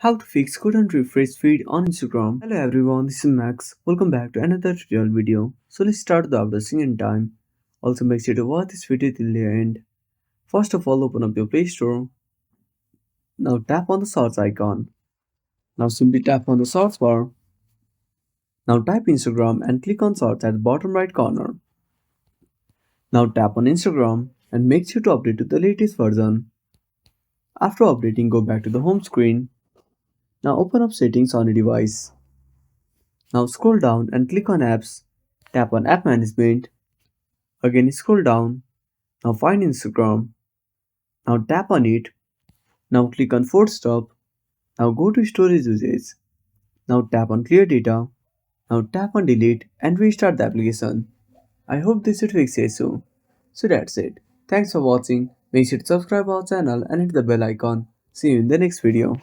How to fix couldn't refresh feed on Instagram. Hello everyone, this is Max. Welcome back to another tutorial video. So let's start the updating in time. Also make sure to watch this video till the end. First of all, open up your Play Store. Now tap on the search icon. Now simply tap on the search bar. Now type Instagram and click on search at the bottom right corner. Now tap on Instagram and make sure to update to the latest version. After updating, go back to the home screen. Now open up settings on your device. Now scroll down and click on apps. Tap on app management. Again scroll down. Now find Instagram. Now tap on it. Now click on force stop. Now go to storage usage. Now tap on clear data. Now tap on delete and restart the application. I hope this should fix it soon. So that's it. Thanks for watching. Make sure to subscribe our channel and hit the bell icon. See you in the next video.